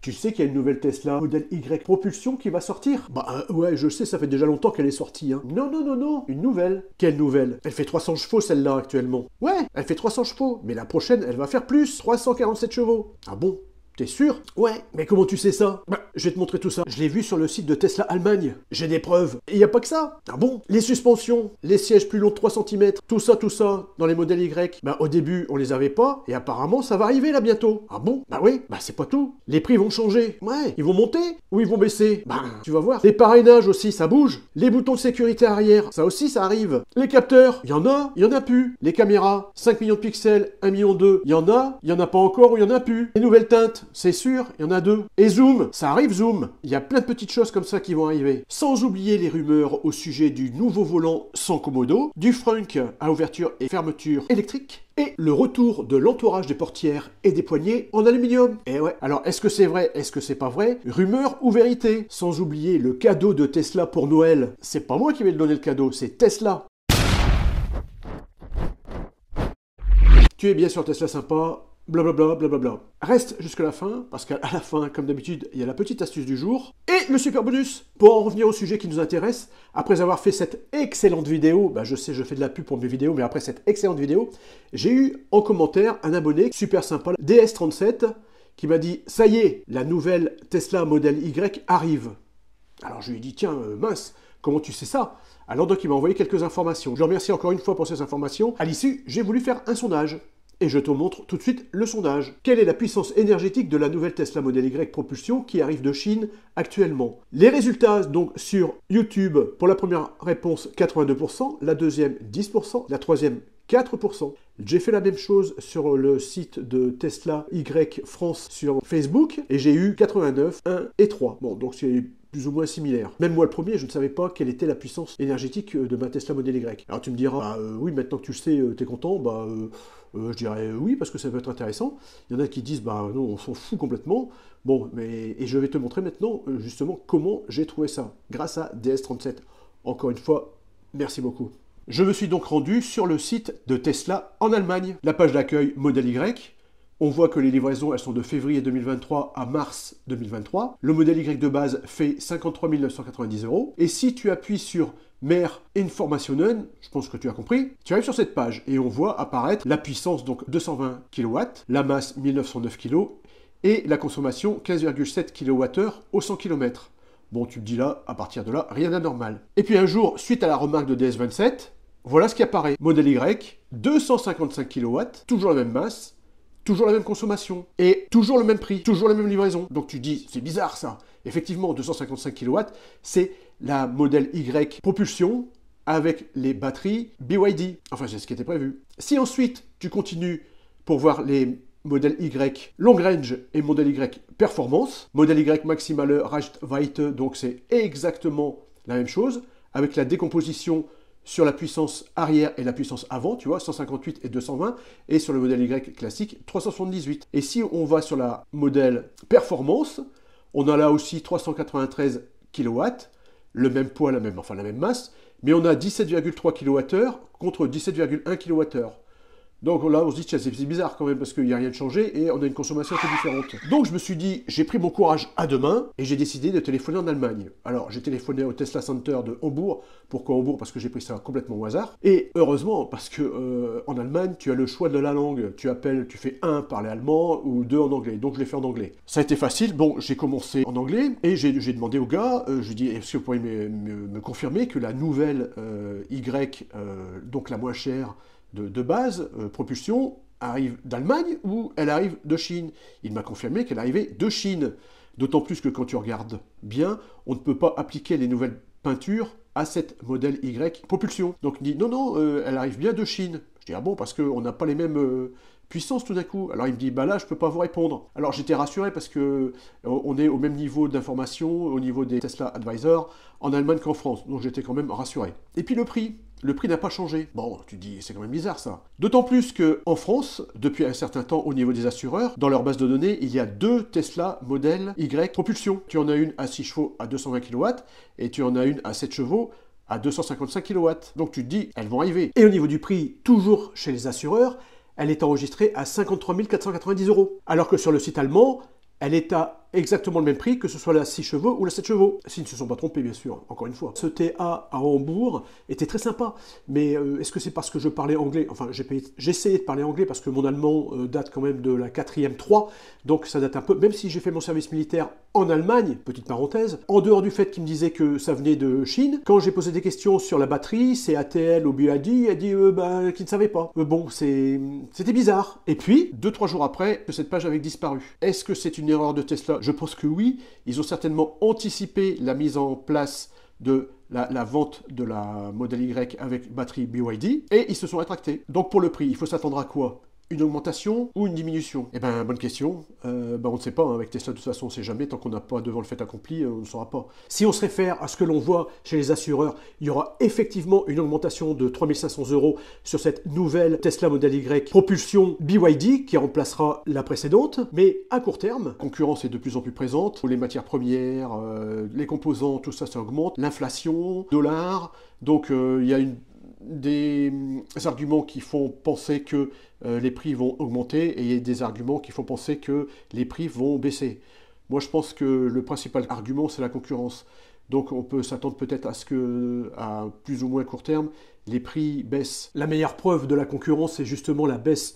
Tu sais qu'il y a une nouvelle Tesla modèle Y propulsion qui va sortir? Bah ouais, je sais, ça fait déjà longtemps qu'elle est sortie. Hein. Non, non, non, non, une nouvelle. Quelle nouvelle? Elle fait 300 chevaux celle-là actuellement. Ouais, elle fait 300 chevaux, mais la prochaine, elle va faire plus, 347 chevaux. Ah bon? T'es sûr? Ouais, mais comment tu sais ça? Bah, je vais te montrer tout ça. Je l'ai vu sur le site de Tesla Allemagne. J'ai des preuves. Et y a pas que ça. Ah bon? Les suspensions, les sièges plus longs de 3 cm, tout ça, dans les modèles Y. Bah, au début, on les avait pas, et apparemment, ça va arriver là bientôt. Ah bon? Bah oui, bah c'est pas tout. Les prix vont changer. Ouais, ils vont monter ou ils vont baisser? Bah, tu vas voir. Les parrainages aussi, ça bouge. Les boutons de sécurité arrière, ça aussi, ça arrive. Les capteurs, il y en a plus. Les caméras, 5 millions de pixels, 1,2 million, il y en a pas encore ou il y en a plus. Les nouvelles teintes, c'est sûr, il y en a 2. Et Zoom, ça arrive Zoom. Il y a plein de petites choses comme ça qui vont arriver. Sans oublier les rumeurs au sujet du nouveau volant sans commodo, du frunk à ouverture et fermeture électrique, et le retour de l'entourage des portières et des poignées en aluminium. Et ouais, alors est-ce que c'est vrai, est-ce que c'est pas vrai? Rumeur ou vérité? Sans oublier le cadeau de Tesla pour Noël. C'est pas moi qui vais te donner le cadeau, c'est Tesla. Tu es bien sur Tesla sympa, blablabla, blablabla. Reste jusqu'à la fin, parce qu'à la fin, comme d'habitude, il y a la petite astuce du jour, et le super bonus. Pour en revenir au sujet qui nous intéresse, après avoir fait cette excellente vidéo, bah je sais, je fais de la pub pour mes vidéos, mais après cette excellente vidéo, j'ai eu en commentaire un abonné super sympa, DS37, qui m'a dit « Ça y est, la nouvelle Tesla Model Y arrive ». Alors je lui ai dit « Tiens, mince, comment tu sais ça ?» Alors donc il m'a envoyé quelques informations. Je le remercie encore une fois pour ces informations. À l'issue, j'ai voulu faire un sondage. Et je te montre tout de suite le sondage. Quelle est la puissance énergétique de la nouvelle Tesla Model Y propulsion qui arrive de Chine actuellement? Les résultats donc sur YouTube, pour la première réponse 82%, la deuxième 10%, la troisième 4%. J'ai fait la même chose sur le site de Tesla Y France sur Facebook et j'ai eu 89, 1 et 3. Bon, donc c'est plus ou moins similaire. Même moi le premier, je ne savais pas quelle était la puissance énergétique de ma Tesla Model Y. Alors tu me diras, oui, maintenant que tu le sais, t'es content, je dirais oui, parce que ça peut être intéressant. Il y en a qui disent, bah non, on s'en fout complètement. Bon, et je vais te montrer maintenant, justement, comment j'ai trouvé ça, grâce à DS37. Encore une fois, merci beaucoup. Je me suis donc rendu sur le site de Tesla en Allemagne. La page d'accueil Model Y. On voit que les livraisons, elles sont de février 2023 à mars 2023. Le modèle Y de base fait 53 990 €. Et si tu appuies sur Mehr Informationen, je pense que tu as compris, tu arrives sur cette page et on voit apparaître la puissance, donc 220 kW, la masse 1909 kg et la consommation 15,7 kWh au 100 km. Bon, tu te dis là, à partir de là, rien d'anormal. Et puis un jour, suite à la remarque de DS27, voilà ce qui apparaît. Modèle Y, 255 kW, toujours la même masse, toujours la même consommation, et toujours le même prix, toujours la même livraison. Donc tu dis, c'est bizarre ça. Effectivement, 255 kW, c'est la modèle Y propulsion avec les batteries BYD. Enfin, c'est ce qui était prévu. Si ensuite, tu continues pour voir les modèles Y long range et modèle Y performance, modèle Y maximale Reichweite, donc c'est exactement la même chose, avec la décomposition sur la puissance arrière et la puissance avant, tu vois, 158 et 220, et sur le modèle Y classique, 378. Et si on va sur la modèle performance, on a là aussi 393 kW, le même poids, la même masse, mais on a 17,3 kWh contre 17,1 kWh. Donc là, on se dit, tiens, c'est bizarre quand même, parce qu'il n'y a rien de changé, et on a une consommation un peu différente. Donc je me suis dit, j'ai pris mon courage à deux mains, et j'ai décidé de téléphoner en Allemagne. Alors j'ai téléphoné au Tesla Center de Hambourg. Pourquoi Hambourg? Parce que j'ai pris ça complètement au hasard. Et heureusement, parce que en Allemagne, tu as le choix de la langue. Tu appelles, tu fais 1 parler allemand, ou 2 en anglais. Donc je l'ai fait en anglais. Ça a été facile. Bon, j'ai commencé en anglais, et j'ai demandé au gars, je lui ai dit, est-ce que vous pourriez me confirmer que la nouvelle Y, donc la moins chère, de base, propulsion, arrive d'Allemagne ou elle arrive de Chine? Il m'a confirmé qu'elle arrivait de Chine. D'autant plus que quand tu regardes bien, on ne peut pas appliquer les nouvelles peintures à cette modèle Y propulsion. Donc il dit non, non, elle arrive bien de Chine. Je dis ah bon, parce qu'on n'a pas les mêmes puissances tout d'un coup. Alors il me dit bah là je peux pas vous répondre. Alors j'étais rassuré parce que on est au même niveau d'information au niveau des Tesla Advisor en Allemagne qu'en France. Donc j'étais quand même rassuré. Et puis le prix. Le prix n'a pas changé. Bon, tu dis, c'est quand même bizarre ça. D'autant plus qu'en France, depuis un certain temps au niveau des assureurs, dans leur base de données, il y a 2 Tesla modèle Y propulsion. Tu en as une à 6 chevaux à 220 kW et tu en as une à 7 chevaux à 255 kW. Donc tu te dis, elles vont arriver. Et au niveau du prix, toujours chez les assureurs, elle est enregistrée à 53 490 €. Alors que sur le site allemand, elle est à exactement le même prix, que ce soit la 6 chevaux ou la 7 chevaux. S'ils ne se sont pas trompés, bien sûr, encore une fois. Ce TA à Hambourg était très sympa, mais est-ce que c'est parce que je parlais anglais? Enfin, j'ai essayé de parler anglais parce que mon allemand date quand même de la 4e 3, donc ça date un peu, même si j'ai fait mon service militaire en Allemagne, petite parenthèse, en dehors du fait qu'il me disait que ça venait de Chine, quand j'ai posé des questions sur la batterie, c'est ATL ou BYD, il a dit qu'il ne savait pas. Bon, c'était bizarre. Et puis, 2-3 jours après, cette page avait disparu. Est-ce que c'est une erreur de Tesla? Je pense que oui. Ils ont certainement anticipé la mise en place de la vente de la Model Y avec batterie BYD et ils se sont rétractés. Donc pour le prix, il faut s'attendre à quoi? Une augmentation ou une diminution? Eh bien, bonne question. On ne sait pas, hein. Avec Tesla, de toute façon, on ne sait jamais. Tant qu'on n'a pas devant le fait accompli, on ne saura pas. Si on se réfère à ce que l'on voit chez les assureurs, il y aura effectivement une augmentation de 3 500 € sur cette nouvelle Tesla Model Y propulsion BYD qui remplacera la précédente. Mais à court terme, la concurrence est de plus en plus présente. Les matières premières, les composants, tout ça, ça augmente. L'inflation, dollar. Donc, il y a des arguments qui font penser que les prix vont augmenter et des arguments qui font penser que les prix vont baisser. Moi, je pense que le principal argument, c'est la concurrence. Donc, on peut s'attendre peut-être à ce que, à plus ou moins court terme, les prix baissent. La meilleure preuve de la concurrence, c'est justement la baisse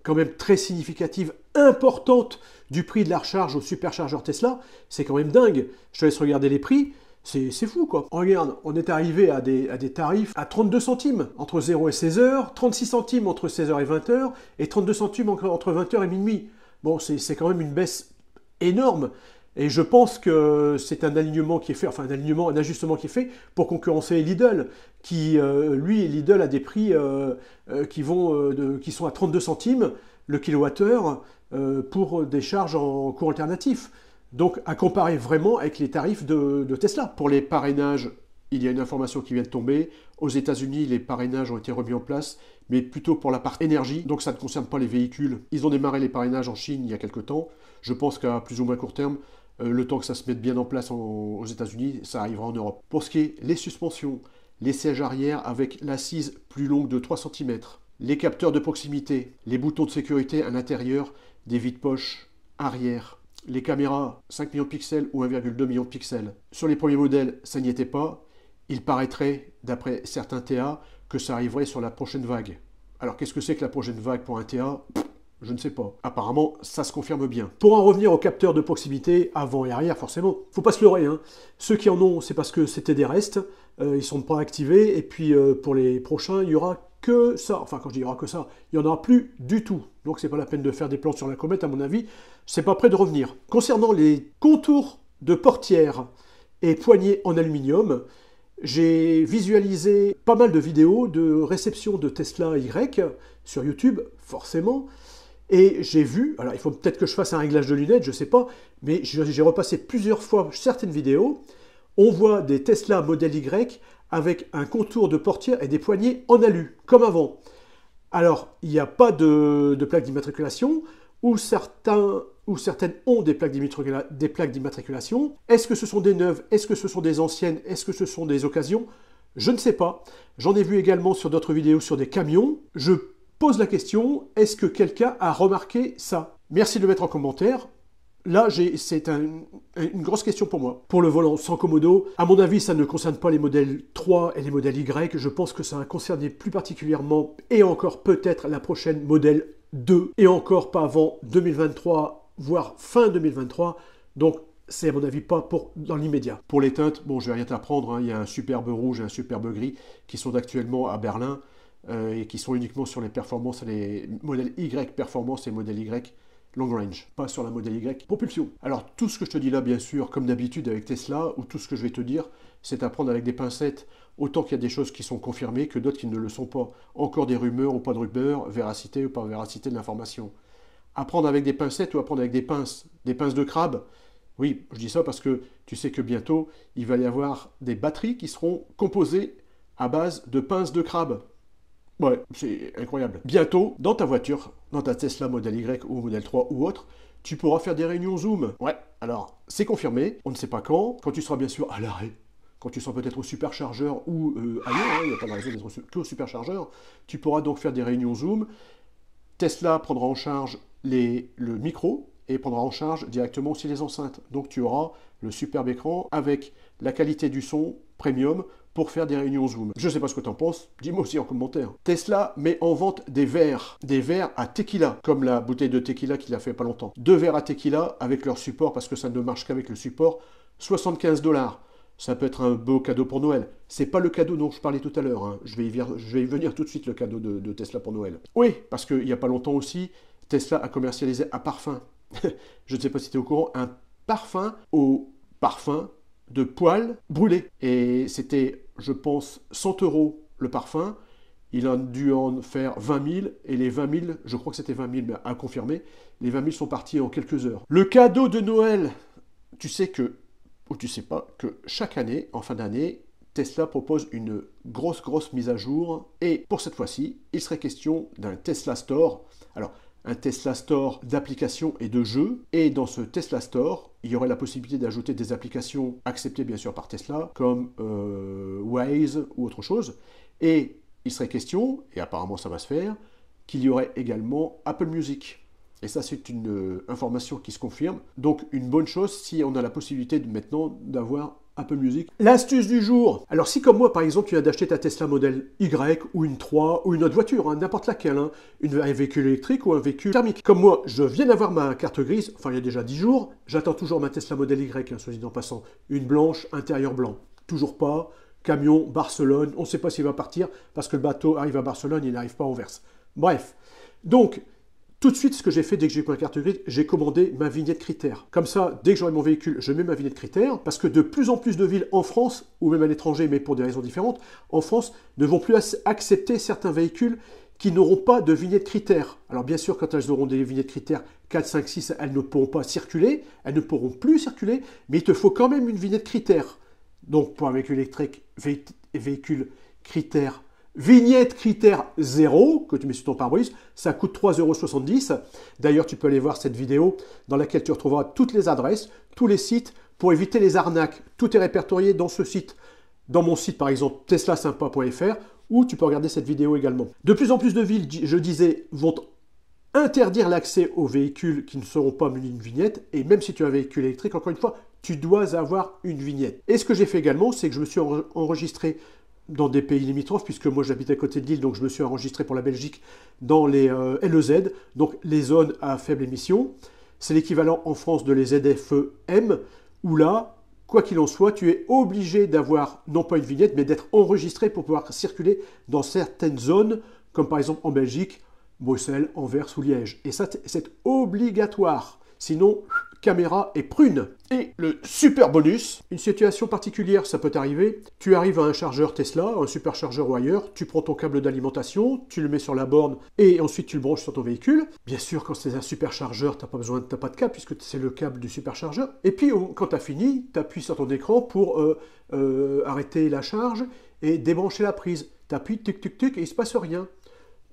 quand même très significative, importante du prix de la recharge au superchargeur Tesla. C'est quand même dingue. Je te laisse regarder les prix. C'est fou, quoi. Regarde, on est arrivé à des tarifs à 32 centimes entre 0 et 16 heures, 36 centimes entre 16 heures et 20 heures, et 32 centimes entre 20 heures et minuit. Bon, c'est quand même une baisse énorme. Et je pense que c'est un alignement qui est fait, enfin un ajustement qui est fait pour concurrencer Lidl, qui, lui, Lidl a des prix qui sont à 32 centimes le kilowattheure pour des charges en cours alternatif. Donc, à comparer vraiment avec les tarifs de Tesla. Pour les parrainages, il y a une information qui vient de tomber. Aux États-Unis, les parrainages ont été remis en place, mais plutôt pour la part énergie. Donc, ça ne concerne pas les véhicules. Ils ont démarré les parrainages en Chine il y a quelques temps. Je pense qu'à plus ou moins court terme, le temps que ça se mette bien en place aux États-Unis, ça arrivera en Europe. Pour ce qui est les suspensions, les sièges arrière avec l'assise plus longue de 3 cm, les capteurs de proximité, les boutons de sécurité à l'intérieur des vides-poches arrière, les caméras 5 millions de pixels ou 1,2 million de pixels. Sur les premiers modèles, ça n'y était pas. Il paraîtrait, d'après certains TA, que ça arriverait sur la prochaine vague. Alors qu'est-ce que c'est que la prochaine vague pour un TA? Je ne sais pas. Apparemment, ça se confirme bien. Pour en revenir aux capteurs de proximité, avant et arrière, forcément, faut pas se leurrer, hein. Ceux qui en ont, c'est parce que c'était des restes, ils sont pas activés, et puis pour les prochains, il y aura que ça. Enfin, quand je dis il y aura que ça, il n'y en aura plus du tout. Donc c'est pas la peine de faire des plans sur la comète, à mon avis, c'est pas prêt de revenir. Concernant les contours de portières et poignées en aluminium, j'ai visualisé pas mal de vidéos de réception de Tesla Y sur YouTube, forcément, et j'ai vu, alors il faut peut-être que je fasse un réglage de lunettes, je sais pas, mais j'ai repassé plusieurs fois certaines vidéos, on voit des Tesla Model Y avec un contour de portière et des poignées en alu, comme avant. Alors, il n'y a pas de plaque d'immatriculation, ou certaines ont des plaques d'immatriculation. Est-ce que ce sont des neuves? Est-ce que ce sont des anciennes? Est-ce que ce sont des occasions? Je ne sais pas. J'en ai vu également sur d'autres vidéos sur des camions. Je pose la question, est-ce que quelqu'un a remarqué ça? Merci de le mettre en commentaire. Là, c'est une grosse question pour moi. Pour le volant sans commodo, à mon avis, ça ne concerne pas les modèles 3 et les modèles Y. Je pense que ça va concerner plus particulièrement, et encore peut-être la prochaine modèle 2, et encore pas avant 2023, voire fin 2023. Donc, c'est à mon avis pas dans l'immédiat. Pour les teintes, bon, je vais rien t'apprendre, hein. Il y a un superbe rouge et un superbe gris qui sont actuellement à Berlin et qui sont uniquement sur les performances, les modèles Y performance et modèle Y long range, pas sur la modèle Y propulsion. Alors tout ce que je te dis là, bien sûr, comme d'habitude avec Tesla, ou tout ce que je vais te dire, c'est à prendre avec des pincettes, autant qu'il y a des choses qui sont confirmées que d'autres qui ne le sont pas. Encore des rumeurs ou pas de rumeurs, véracité ou pas véracité de l'information. À prendre avec des pincettes ou à prendre avec des pinces de crabe. Oui, je dis ça parce que tu sais que bientôt, il va y avoir des batteries qui seront composées à base de pinces de crabe. Ouais, c'est incroyable. Bientôt, dans ta voiture, dans ta Tesla Model Y ou Model 3 ou autre, tu pourras faire des réunions Zoom. Ouais, alors, c'est confirmé, on ne sait pas quand tu seras bien sûr à l'arrêt, quand tu seras peut-être au superchargeur ou ailleurs, hein, il n'y a pas de raison d'être qu'au superchargeur, tu pourras donc faire des réunions Zoom. Tesla prendra en charge le micro et prendra en charge directement aussi les enceintes. Donc tu auras le superbe écran avec la qualité du son premium pour faire des réunions Zoom. Je ne sais pas ce que tu en penses, dis-moi aussi en commentaire. Tesla met en vente des verres à tequila, comme la bouteille de tequila qu'il a fait pas longtemps. 2 verres à tequila avec leur support, parce que ça ne marche qu'avec le support, 75 $. Ça peut être un beau cadeau pour Noël. C'est pas le cadeau dont je parlais tout à l'heure, hein. Je vais y venir tout de suite, le cadeau de Tesla pour Noël. Oui, parce qu'il n'y a pas longtemps aussi, Tesla a commercialisé un parfum. Je ne sais pas si tu es au courant, un parfum au parfum de poils brûlés. Et c'était, je pense, 100 € le parfum. Il a dû en faire 20 000, et les 20 000, je crois que c'était 20 000, mais à confirmer, les 20 000 sont partis en quelques heures. Le cadeau de Noël, tu sais que, ou tu sais pas, que chaque année, en fin d'année, Tesla propose une grosse mise à jour, et pour cette fois-ci, il serait question d'un Tesla Store. Alors, un Tesla Store d'applications et de jeux, et dans ce Tesla Store, il y aurait la possibilité d'ajouter des applications acceptées bien sûr par Tesla, comme Waze ou autre chose, et il serait question, et apparemment ça va se faire, qu'il y aurait également Apple Music. Et ça, c'est une information qui se confirme. Donc, une bonne chose si on a la possibilité maintenant d'avoir Apple Music. L'astuce du jour. Alors, si comme moi, par exemple, tu viens d'acheter ta Tesla Model Y ou une 3 ou une autre voiture, hein, n'importe laquelle, hein, un véhicule électrique ou un véhicule thermique. Comme moi, je viens d'avoir ma carte grise, enfin, il y a déjà 10 jours. J'attends toujours ma Tesla Model Y, hein, soit dit en passant. Une blanche, intérieur blanc. Toujours pas. Camion, Barcelone. On ne sait pas s'il va partir parce que le bateau arrive à Barcelone, il n'arrive pas à Anvers. Bref. Donc, tout de suite, ce que j'ai fait dès que j'ai eu ma carte grise, j'ai commandé ma vignette critère. Comme ça, dès que j'aurai mon véhicule, je mets ma vignette critère, parce que de plus en plus de villes en France, ou même à l'étranger, mais pour des raisons différentes, en France, ne vont plus accepter certains véhicules qui n'auront pas de vignette critère. Alors bien sûr, quand elles auront des vignettes critères 4, 5, 6, elles ne pourront pas circuler, elles ne pourront plus circuler, mais il te faut quand même une vignette critère. Donc pour un véhicule électrique, véhicule critère, vignette critère 0, que tu mets sur ton pare-brise, ça coûte 3,70 €. D'ailleurs, tu peux aller voir cette vidéo dans laquelle tu retrouveras toutes les adresses, tous les sites, pour éviter les arnaques. Tout est répertorié dans ce site. Dans mon site, par exemple, teslasympa.fr, où tu peux regarder cette vidéo également. De plus en plus de villes, je disais, vont interdire l'accès aux véhicules qui ne seront pas munis d'une vignette, et même si tu as un véhicule électrique, encore une fois, tu dois avoir une vignette. Et ce que j'ai fait également, c'est que je me suis enregistré dans des pays limitrophes, puisque moi j'habite à côté de Lille, donc je me suis enregistré pour la Belgique dans les LEZ, donc les zones à faible émission. C'est l'équivalent en France de les ZFE-M, où là, quoi qu'il en soit, tu es obligé d'avoir, non pas une vignette, mais d'être enregistré pour pouvoir circuler dans certaines zones, comme par exemple en Belgique, Bruxelles, Anvers ou Liège. Et ça, c'est obligatoire. Sinon, caméra et prune. Et le super bonus, une situation particulière, ça peut t'arriver. Tu arrives à un chargeur Tesla, un superchargeur ou ailleurs, tu prends ton câble d'alimentation, tu le mets sur la borne et ensuite tu le branches sur ton véhicule. Bien sûr, quand c'est un superchargeur, t'as pas pas de câble puisque c'est le câble du superchargeur. Et puis, quand tu as fini, tu appuies sur ton écran pour arrêter la charge et débrancher la prise. Tu appuies, tuc, tuc, tuc, et il ne se passe rien.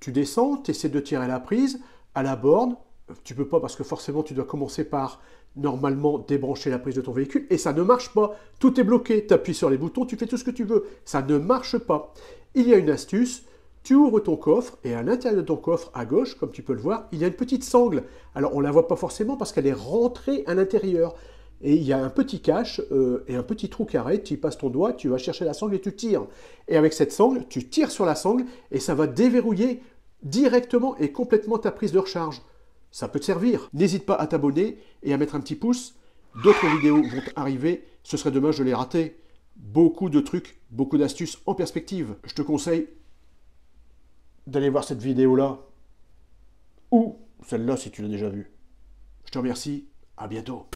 Tu descends, tu essaies de tirer la prise à la borne. Tu peux pas parce que forcément tu dois commencer par normalement débrancher la prise de ton véhicule et ça ne marche pas. Tout est bloqué. Tu appuies sur les boutons, tu fais tout ce que tu veux. Ça ne marche pas. Il y a une astuce. Tu ouvres ton coffre et à l'intérieur de ton coffre à gauche, comme tu peux le voir, il y a une petite sangle. Alors on ne la voit pas forcément parce qu'elle est rentrée à l'intérieur. Et il y a un petit cache et un petit trou carré. Tu y passes ton doigt, tu vas chercher la sangle et tu tires. Et avec cette sangle, tu tires sur la sangle et ça va déverrouiller directement et complètement ta prise de recharge. Ça peut te servir. N'hésite pas à t'abonner et à mettre un petit pouce. D'autres vidéos vont arriver. Ce serait dommage de les rater. Beaucoup de trucs, beaucoup d'astuces en perspective. Je te conseille d'aller voir cette vidéo-là. Ou celle-là si tu l'as déjà vue. Je te remercie. À bientôt.